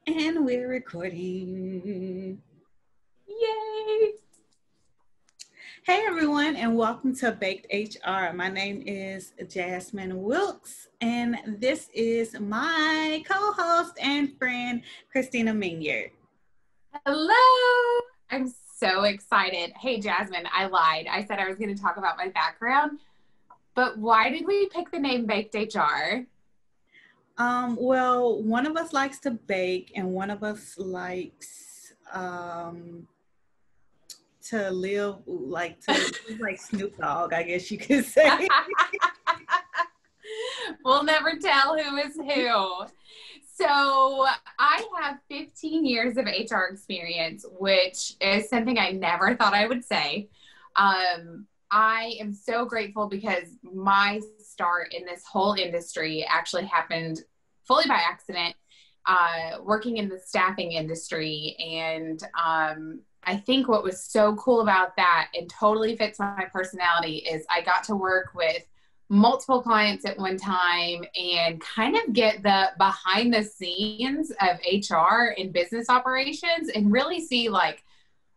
And we're recording. Yay! Hey everyone, and welcome to Baked HR. My name is Jasmine Wilkes, and this is my co-host and friend, Christina Minyard. Hello! I'm so excited. Hey, Jasmine, I lied. I said I was going to talk about my background, but why did we pick the name Baked HR? Well, one of us likes to bake, and one of us likes to live like Snoop Dogg, I guess you could say. We'll never tell who is who. So I have 15 years of HR experience, which is something I never thought I would say. I am so grateful because my start in this whole industry actually happened fully by accident, working in the staffing industry. And I think what was so cool about that and totally fits my personality is I got to work with multiple clients at one time and kind of get the behind the scenes of HR and business operations and really see like,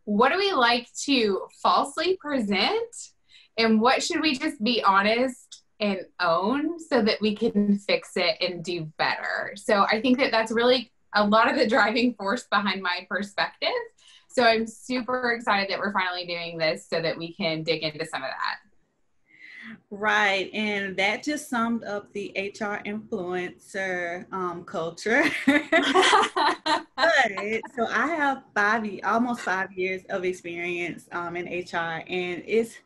what do we like to falsely present and what should we just be honest and own so that we can fix it and do better. So I think that that's really a lot of the driving force behind my perspective. So I'm super excited that we're finally doing this so that we can dig into some of that. Right, and that just summed up the HR influencer culture. But, so I have almost 5 years of experience in HR, and it's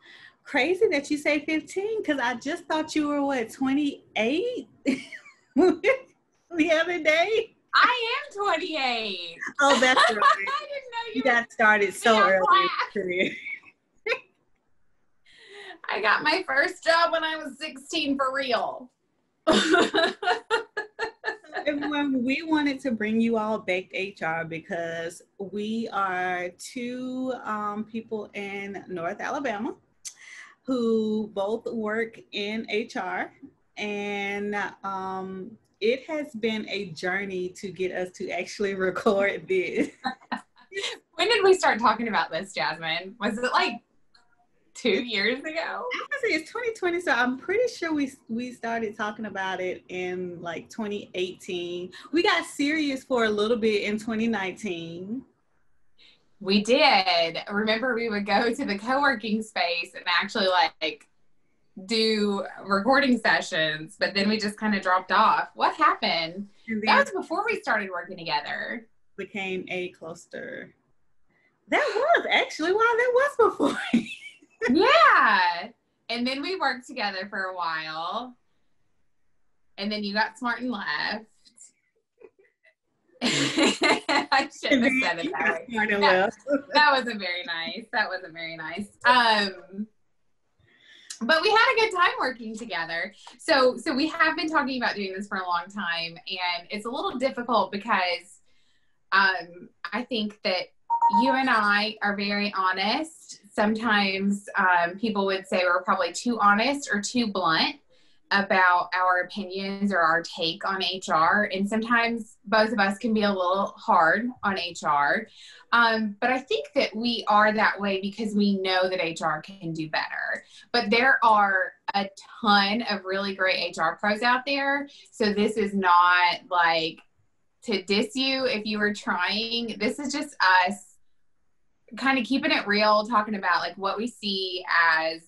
crazy that you say 15 because I just thought you were 28 the other day. I am 28. Oh, that's right. I didn't know You got started so early in your career. I got my first job when I was 16 for real. Everyone, we wanted to bring you all Baked HR because we are two people in North Alabama who both work in HR, and it has been a journey to get us to actually record this. When did we start talking about this, Jasmine? Was it like 2 years ago? I would say it's 2020, so I'm pretty sure we started talking about it in like 2018. We got serious for a little bit in 2019. We did. Remember, we would go to the co-working space and actually like do recording sessions, but then we just kind of dropped off. What happened? That was before we started working together. Became a cluster. That was actually why that was before. Yeah. And then we worked together for a while. And then you got smart and left. I shouldn't have said it that way. That wasn't very nice. That wasn't very nice. But we had a good time working together. So we have been talking about doing this for a long time. And it's a little difficult because I think that you and I are very honest. Sometimes people would say we're probably too honest or too blunt about our opinions or our take on HR. And sometimes both of us can be a little hard on HR. But I think that we are that way because we know that HR can do better. But there are a ton of really great HR pros out there. So this is not like to diss you if you were trying. This is just us kind of keeping it real, talking about like what we see as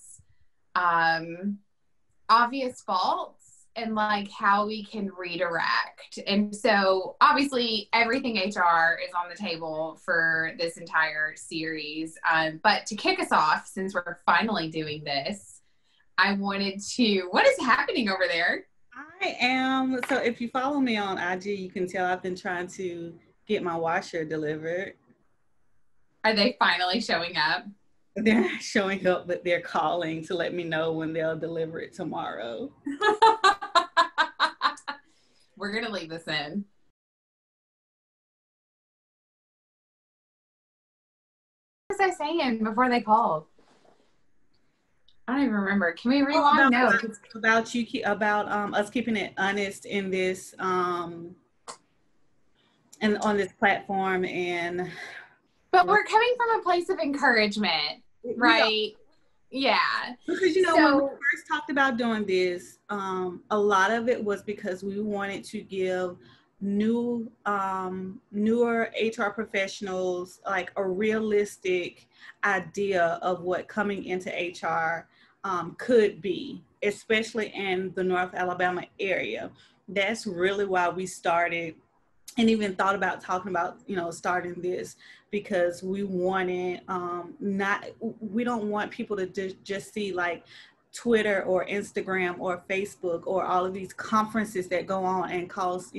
obvious faults and like how we can redirect. And so obviously everything HR is on the table for this entire series. But to kick us off, since we're finally doing this, I wanted to, what is happening over there? So if you follow me on IG, you can tell I've been trying to get my washer delivered. Are they finally showing up? They're not showing up, but they're calling to let me know when they'll deliver it tomorrow. We're going to leave this in. What was I saying before they called? I don't even remember. Can we rewind? No. About us keeping it honest in this and on this platform, and But we're coming from a place of encouragement, we are, right? Yeah. because when we So, first talked about doing this, a lot of it was because we wanted to give newer HR professionals like a realistic idea of what coming into HR could be, especially in the North Alabama area. That's really why we started and even thought about talking about starting this, because we wanted not we don't want people to just see like Twitter or Instagram or Facebook or all of these conferences that go on and cost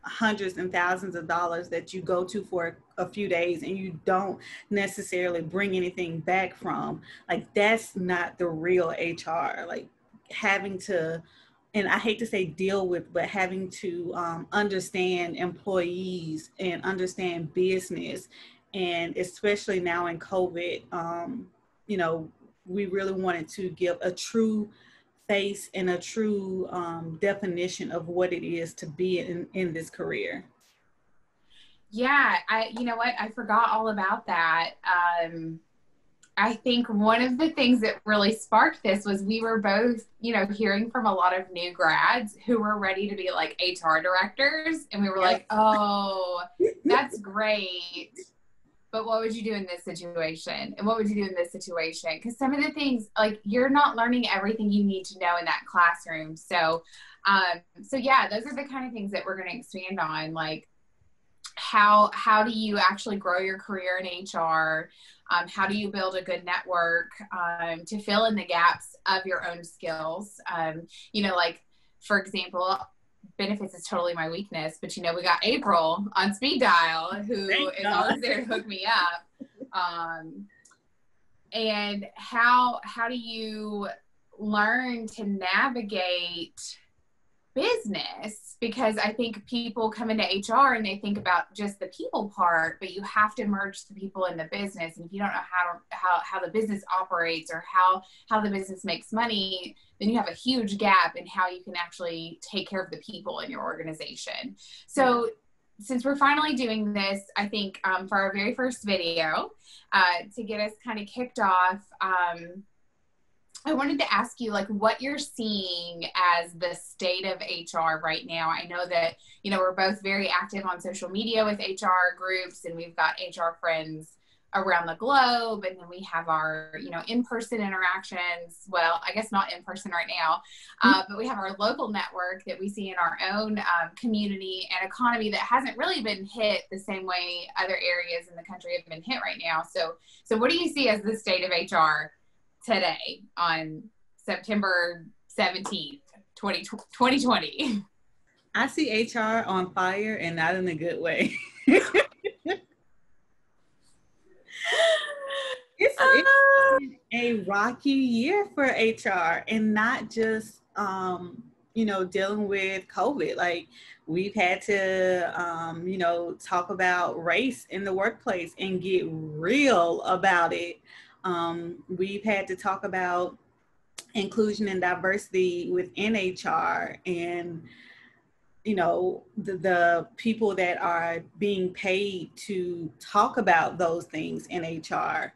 hundreds and thousands of dollars that you go to for a few days and you don't necessarily bring anything back from. Like, that's not the real HR. Like, having to, and I hate to say deal with, but having to understand employees and understand business. And especially now in COVID, you know, we really wanted to give a true face and a true definition of what it is to be in this career. yeah, you know what? I forgot all about that. I think one of the things that really sparked this was we were both, hearing from a lot of new grads who were ready to be like HR directors. And we were Yep. like, oh, that's great. But what would you do in this situation? And what would you do in this situation? Because some of the things, like, you're not learning everything you need to know in that classroom. So yeah, those are the kind of things that we're going to expand on. Like, how do you actually grow your career in HR? How do you build a good network to fill in the gaps of your own skills? Like, for example, benefits is totally my weakness, but we got April on speed dial who is always there to hook me up. And how do you learn to navigate business? Because I think people come into HR and they think about just the people part, but you have to merge the people in the business. And if you don't know how the business operates or how the business makes money, then you have a huge gap in how you can actually take care of the people in your organization. So since we're finally doing this, I think for our very first video, to get us kind of kicked off, I wanted to ask you, like, what you're seeing as the state of HR right now. I know that, we're both very active on social media with HR groups, and we've got HR friends around the globe. And then we have our, in-person interactions. Well, I guess not in person right now, but we have our local network that we see in our own community and economy that hasn't really been hit the same way other areas in the country have been hit right now. So what do you see as the state of HR today on September 17th, 2020? I see HR on fire, and not in a good way. It's been a rocky year for HR, and not just dealing with COVID. Like, we've had to talk about race in the workplace and get real about it. We've had to talk about inclusion and diversity within HR, and the people that are being paid to talk about those things in HR.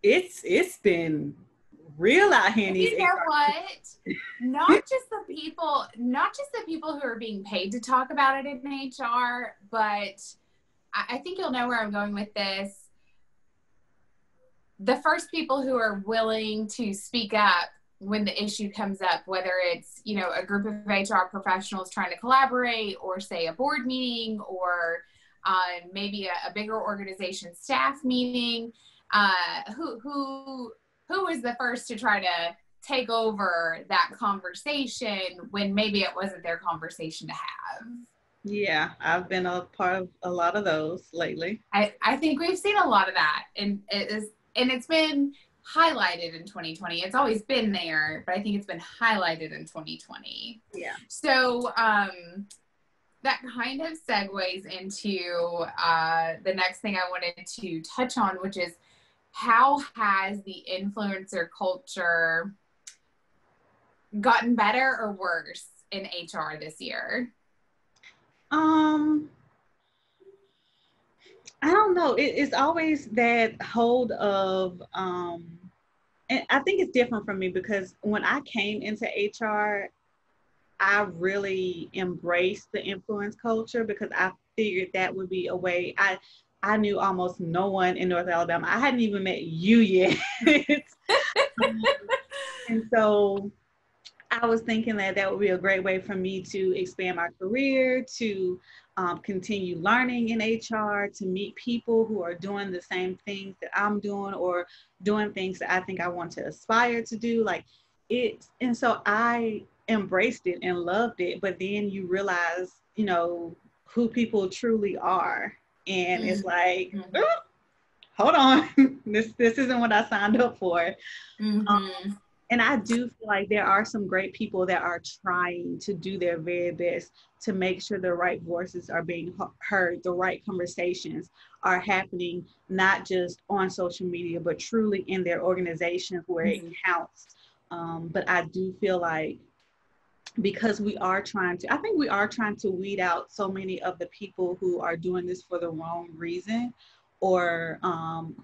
It's been real out here in these. You know what? Not just the people who are being paid to talk about it in HR, but I think you'll know where I'm going with this. The first people who are willing to speak up when the issue comes up, whether it's, a group of HR professionals trying to collaborate, or say a board meeting, or maybe a bigger organization staff meeting, who was the first to try to take over that conversation when maybe it wasn't their conversation to have? Yeah, I've been a part of a lot of those lately. I think we've seen a lot of that, and it's been highlighted in 2020. It's always been there, but I think it's been highlighted in 2020. Yeah. So that kind of segues into the next thing I wanted to touch on, which is, how has the influencer culture gotten better or worse in HR this year? I don't know. It's always that hold of, and I think it's different for me because when I came into HR, I really embraced the influence culture because I figured that would be a way. I knew almost no one in North Alabama. I hadn't even met you yet. And so I was thinking that that would be a great way for me to expand my career, to continue learning in HR, to meet people who are doing the same things that I'm doing or doing things that I think I want to aspire to do. Like it, and so I embraced it and loved it. But then you realize, who people truly are. And it's like, Mm-hmm. oh, hold on, this isn't what I signed up for. Mm-hmm. And I do feel like there are some great people that are trying to do their very best to make sure the right voices are being heard, the right conversations are happening, not just on social media, but truly in their organizations where it counts. But I do feel like because I think we are trying to weed out so many of the people who are doing this for the wrong reason or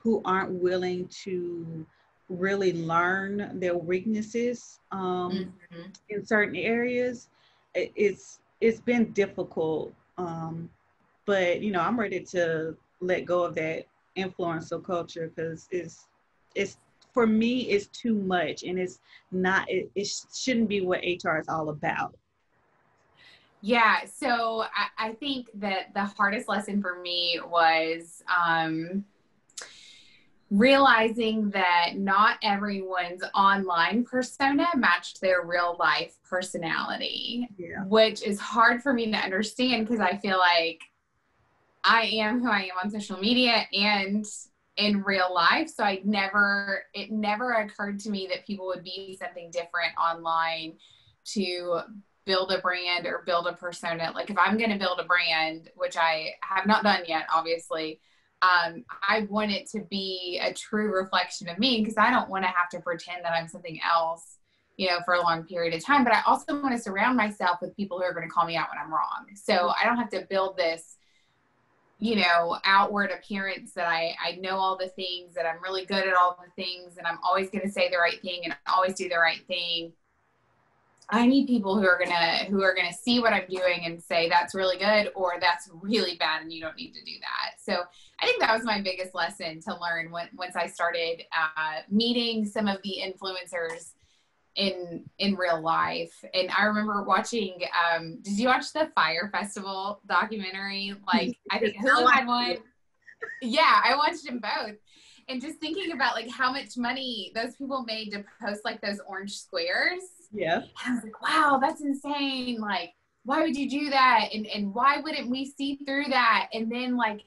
who aren't willing to really learn their weaknesses in certain areas. It's been difficult, but I'm ready to let go of that influencer culture because it's for me it's too much and it's not it shouldn't be what HR is all about. Yeah, so I think that the hardest lesson for me was realizing that not everyone's online persona matched their real life personality, Yeah. which is hard for me to understand because I feel like I am who I am on social media and in real life. So it never occurred to me that people would be something different online to build a brand or build a persona. Like if I'm going to build a brand, which I have not done yet, obviously, I want it to be a true reflection of me because I don't want to have to pretend that I'm something else, for a long period of time. But I also want to surround myself with people who are going to call me out when I'm wrong. So I don't have to build this outward appearance that I know all the things, that I'm really good at all the things, and I'm always going to say the right thing and always do the right thing. I need people who are gonna see what I'm doing and say that's really good or that's really bad and you don't need to do that. So I think that was my biggest lesson to learn once I started meeting some of the influencers in real life. And I remember watching, did you watch the Fire Festival documentary? Like, I think Hulu had one. Yeah, I watched them both. And just thinking about like how much money those people made to post like those orange squares. Yeah. And I was like, wow, that's insane. Like, why would you do that? And why wouldn't we see through that? And then like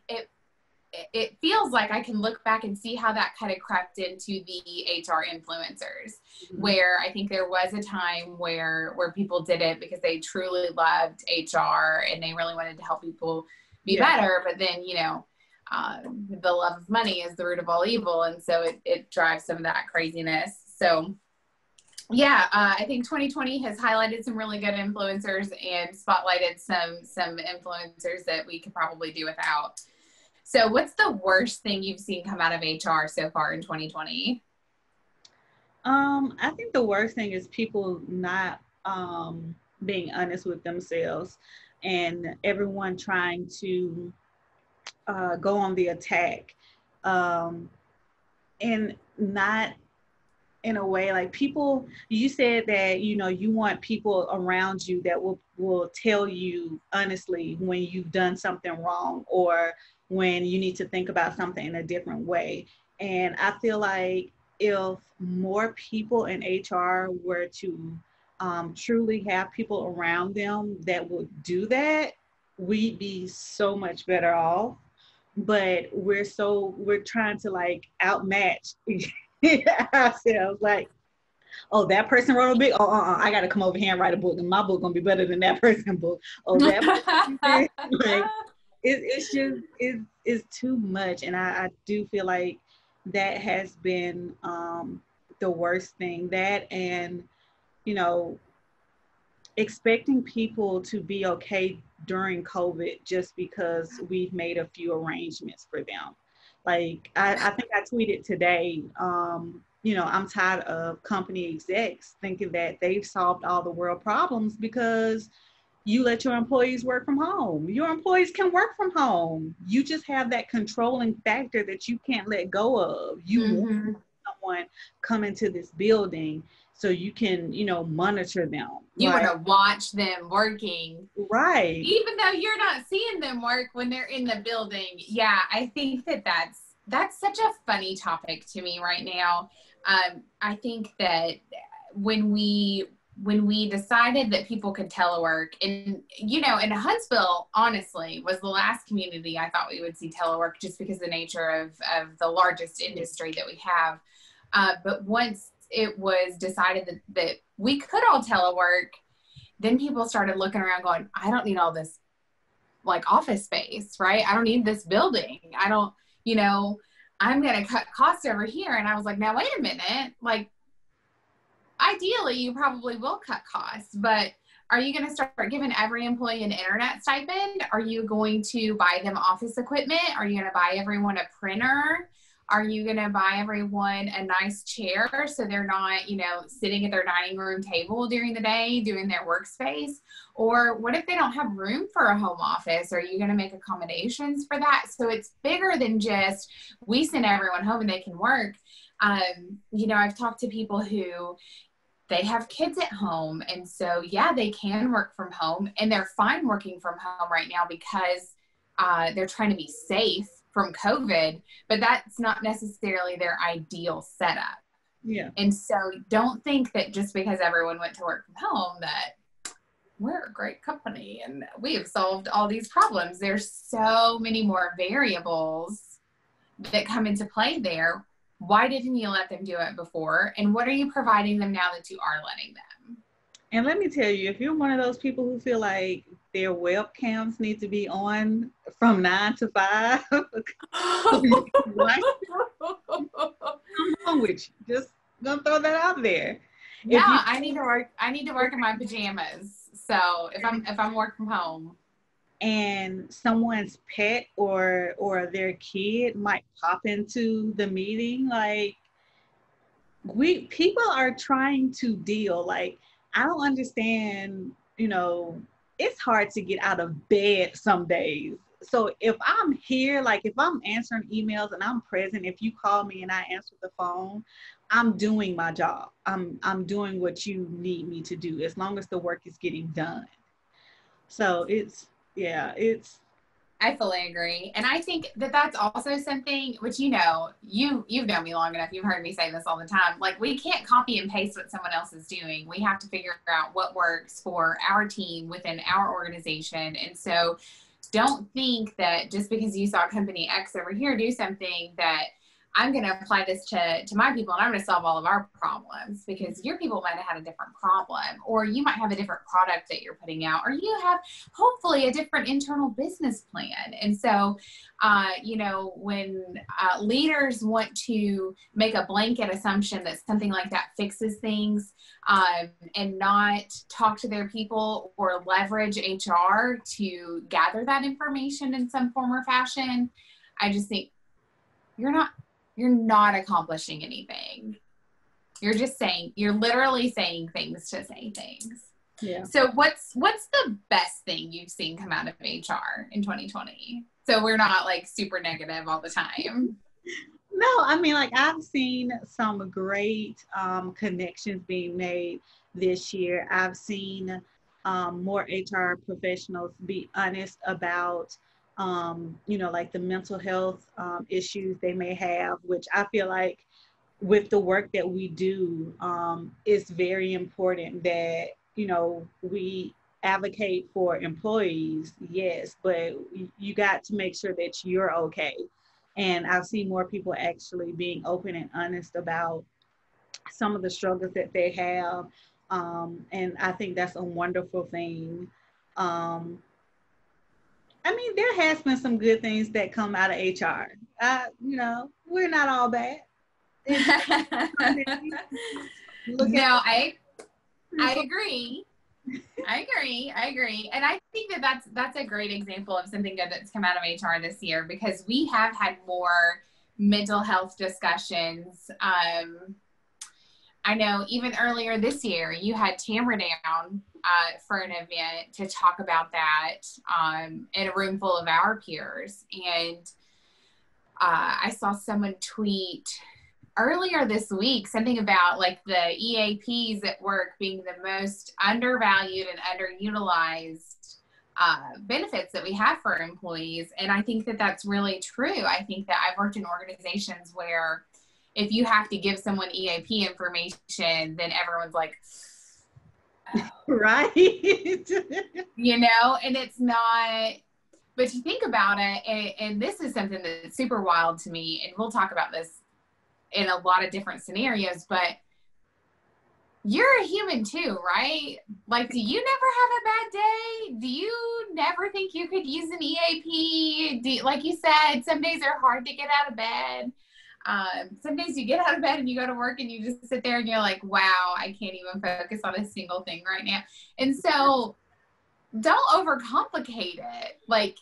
it feels like I can look back and see how that kind of crept into the HR influencers, where I think there was a time where people did it because they truly loved HR and they really wanted to help people be better. But then, the love of money is the root of all evil. And so it drives some of that craziness. So yeah, I think 2020 has highlighted some really good influencers and spotlighted some influencers that we could probably do without. So what's the worst thing you've seen come out of HR so far in 2020? I think the worst thing is people not being honest with themselves and everyone trying to go on the attack and not in a way like people you said that you want people around you that will tell you honestly when you've done something wrong or when you need to think about something in a different way. And I feel like if more people in HR were to truly have people around them that would do that, we'd be so much better off. But we're trying to like outmatch ourselves. Like, oh, that person wrote a book. Oh, I got to come over here and write a book, and my book gonna be better than that person's book. Oh, that like it's just it's too much, and I do feel like that has been the worst thing. That and expecting people to be okay during COVID just because we've made a few arrangements for them. Like I think I tweeted today, I'm tired of company execs thinking that they've solved all the world problems because you let your employees work from home. Your employees can work from home. You just have that controlling factor that you can't let go of. You want someone come into this building so you can, monitor them. You want to watch them working. Right. Even though you're not seeing them work when they're in the building. Yeah, I think that's such a funny topic to me right now. I think that when we decided that people could telework, and and Huntsville honestly was the last community I thought we would see telework, just because of the nature of the largest industry that we have. But once it was decided that we could all telework, then people started looking around going, I don't need all this like office space, right? I don't need this building. I don't, I'm going to cut costs over here. And I was like, now wait a minute, like, ideally, you probably will cut costs, but are you going to start giving every employee an internet stipend? Are you going to buy them office equipment? Are you going to buy everyone a printer? Are you going to buy everyone a nice chair so they're not, sitting at their dining room table during the day doing their workspace? Or what if they don't have room for a home office? Are you going to make accommodations for that? So it's bigger than just we send everyone home and they can work. I've talked to people who they have kids at home. And so, yeah, they can work from home, and they're fine working from home right now because they're trying to be safe from COVID, but that's not necessarily their ideal setup. Yeah. And so don't think that just because everyone went to work from home that we're a great company and we have solved all these problems. There's so many more variables that come into play there. Why didn't you let them do it before? And what are you providing them now that you are letting them? And let me tell you, if you're one of those people who feel like their webcams need to be on from 9 to 5, I'm wrong with you. Just gonna throw that out there. Yeah, I need to work in my pajamas. So if I'm working from home, and someone's pet or their kid might pop into the meeting, like people are trying to deal. Like, I don't understand, it's hard to get out of bed some days. So if I'm here, like if I'm answering emails and I'm present, if you call me and I answer the phone, I'm doing my job. I'm doing what you need me to do, as long as the work is getting done. So I fully agree. And I think that that's also something which, you've known me long enough. You've heard me say this all the time. Like, we can't copy and paste what someone else is doing. We have to figure out what works for our team within our organization. And so don't think that just because you saw company X over here do something that I'm going to apply this to my people and I'm going to solve all of our problems, because your people might have had a different problem, or you might have a different product that you're putting out, or you have hopefully a different internal business plan. And so, when leaders want to make a blanket assumption that something like that fixes things, and not talk to their people or leverage HR to gather that information in some form or fashion, I just think you're not accomplishing anything. You're literally saying things to say things. Yeah. So what's the best thing you've seen come out of HR in 2020? So we're not like super negative all the time. No, I mean, like, I've seen some great connections being made this year. I've seen more HR professionals be honest about like the mental health issues they may have, which I feel like with the work that we do, it's very important that, we advocate for employees, yes, but you got to make sure that you're okay. And I've seen more people actually being open and honest about some of the struggles that they have. And I think that's a wonderful thing. I mean, there has been some good things that come out of HR. We're not all bad. No, I agree. I agree. And I think that that's a great example of something good that's come out of HR this year, because we have had more mental health discussions. I know even earlier this year, you had Tamara down for an event to talk about that in a room full of our peers. And I saw someone tweet earlier this week something about like the EAPs at work being the most undervalued and underutilized benefits that we have for employees. And I think that that's really true. I think that I've worked in organizations where if you have to give someone EAP information, then everyone's like, oh. Right. You know, and it's not, but you think about it, and this is something that's super wild to me, and we'll talk about this in a lot of different scenarios, but you're a human too, right? Like, do you never have a bad day? Do you never think you could use an EAP? Like you said, some days are hard to get out of bed. Some days you get out of bed and you go to work and you just sit there and you're like, wow, I can't even focus on a single thing right now. And so don't overcomplicate it. Like,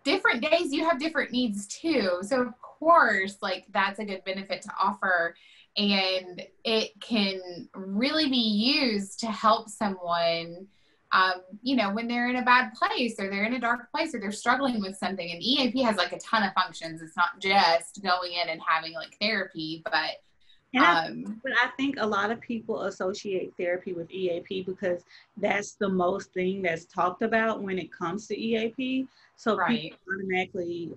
different days you have different needs too. So of course, like, that's a good benefit to offer. And it can really be used to help someone, you know, when they're in a bad place or they're in a dark place or they're struggling with something. And EAP has like a ton of functions. It's not just going in and having like therapy, but I think a lot of people associate therapy with EAP because that's the most thing that's talked about when it comes to EAP. So right. People automatically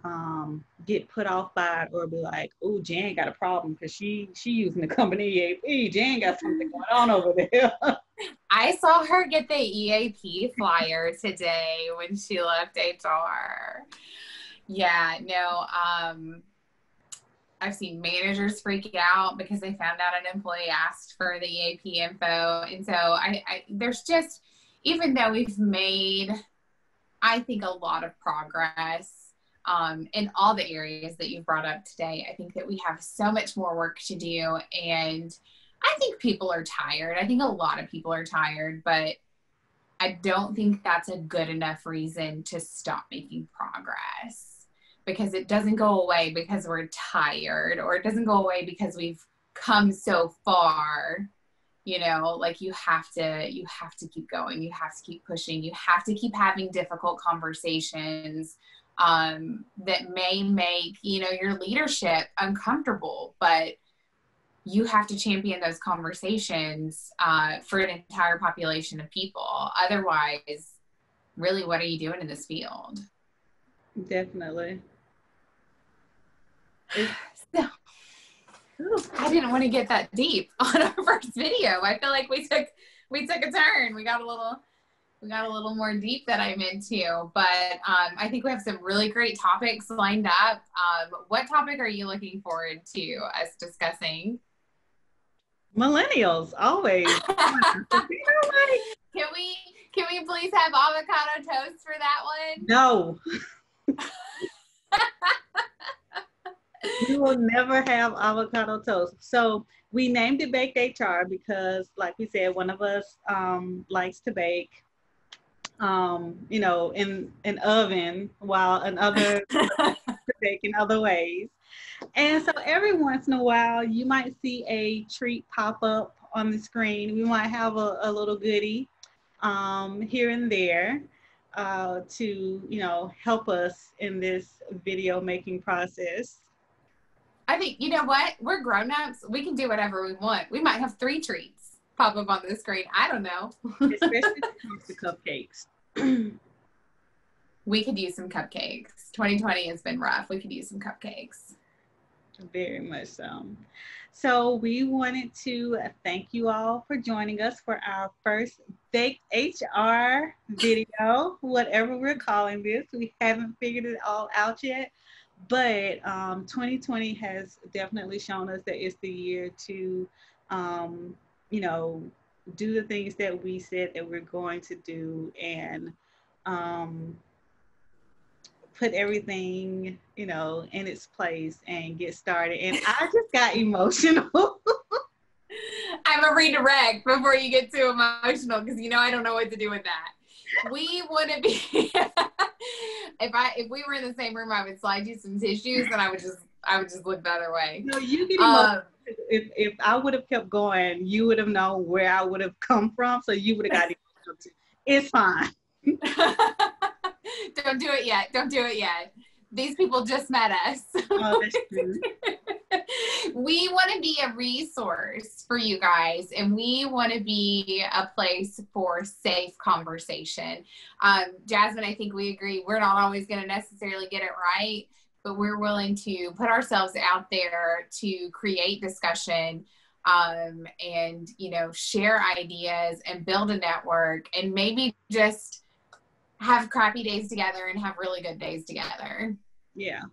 get put off by it or be like, oh, Jan got a problem because she using the company EAP. Jan got something going on over there. I saw her get the EAP flyer today when she left HR. Yeah, no, I've seen managers freak out because they found out an employee asked for the EAP info. And so I there's just, even though we've made, I think, a lot of progress in all the areas that you've brought up today, I think that we have so much more work to do. And I think people are tired. I think a lot of people are tired, but I don't think that's a good enough reason to stop making progress. Because it doesn't go away because we're tired, or it doesn't go away because we've come so far. You know, like, you have to keep going. You have to keep pushing. You have to keep having difficult conversations that may make, you know, your leadership uncomfortable, but you have to champion those conversations for an entire population of people. Otherwise, really, what are you doing in this field? Definitely. So, I didn't want to get that deep on our first video. I feel like we took a turn. We got a little more deep than I'm into, but I think we have some really great topics lined up. What topic are you looking forward to us discussing? Millennials, always. Can we please have avocado toast for that one? No. We will never have avocado toast. So we named it BakedHR because, like we said, one of us likes to bake, you know, in an oven, while another bake in other ways. And so every once in a while, you might see a treat pop up on the screen. We might have a little goodie here and there to, you know, help us in this video making process. I think, you know what? We're grown-ups. We can do whatever we want. We might have 3 treats pop up on the screen. I don't know. Especially when it comes to cupcakes. We could use some cupcakes. 2020 has been rough. We could use some cupcakes. Very much so. So we wanted to thank you all for joining us for our first BakedHR video, whatever we're calling this. We haven't figured it all out yet. But 2020 has definitely shown us that it's the year to, you know, do the things that we said that we're going to do, and put everything, you know, in its place and get started. And I just got emotional. I'm a redirect before you get too emotional because you know I don't know what to do with that. We wouldn't be if we were in the same room, I would slide you some tissues and I would just look the other way. No, you get emotional. If I would have kept going, you would have known where I would have come from, so you would have got emotional too. It's fine. Don't do it yet. Don't do it yet. These people just met us. Oh, that's true. We want to be a resource for you guys, and we want to be a place for safe conversation. Jasmine, I think we agree. We're not always going to necessarily get it right, but we're willing to put ourselves out there to create discussion, and, you know, share ideas and build a network, and maybe just have crappy days together and have really good days together. Yeah.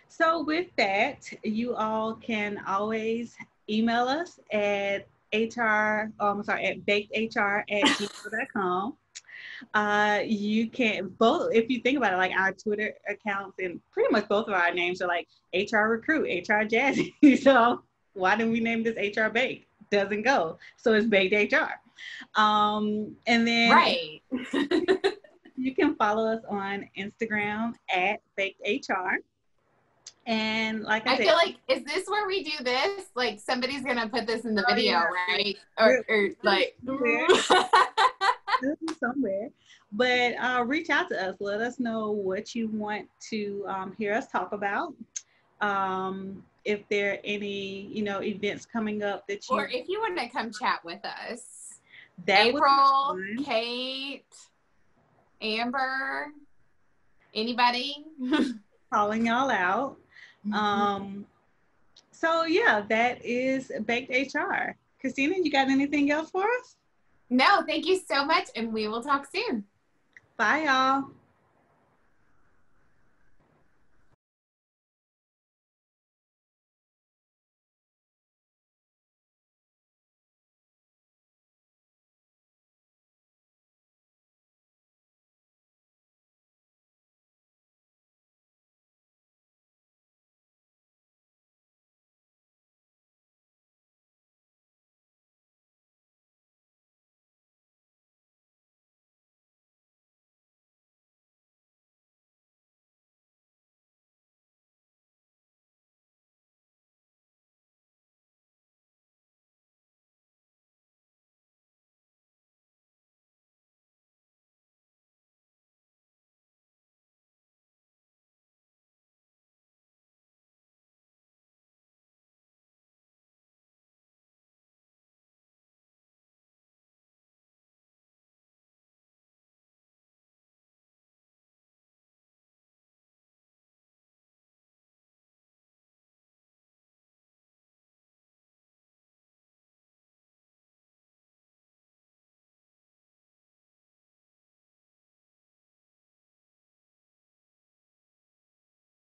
So with that, you all can always email us at bakedhr@gmail.com. You can both, if you think about it, like our Twitter accounts and pretty much both of our names are like HR Recruit, HR Jazzy. So why didn't we name this HR Baked? Doesn't go. So it's Baked HR. And then right. You can follow us on Instagram at BakedHR. And like I said, feel like, is this where we do this? Like somebody's going to put this in the video, yeah. Right? Or like somewhere. But reach out to us. Let us know what you want to hear us talk about. If there are any, you know, events coming up that you... Or if you want to come chat with us. That April, Kate, Amber, anybody? Calling y'all out. So yeah, that is Baked HR. Christina, you got anything else for us? No, thank you so much, and we will talk soon. Bye, y'all.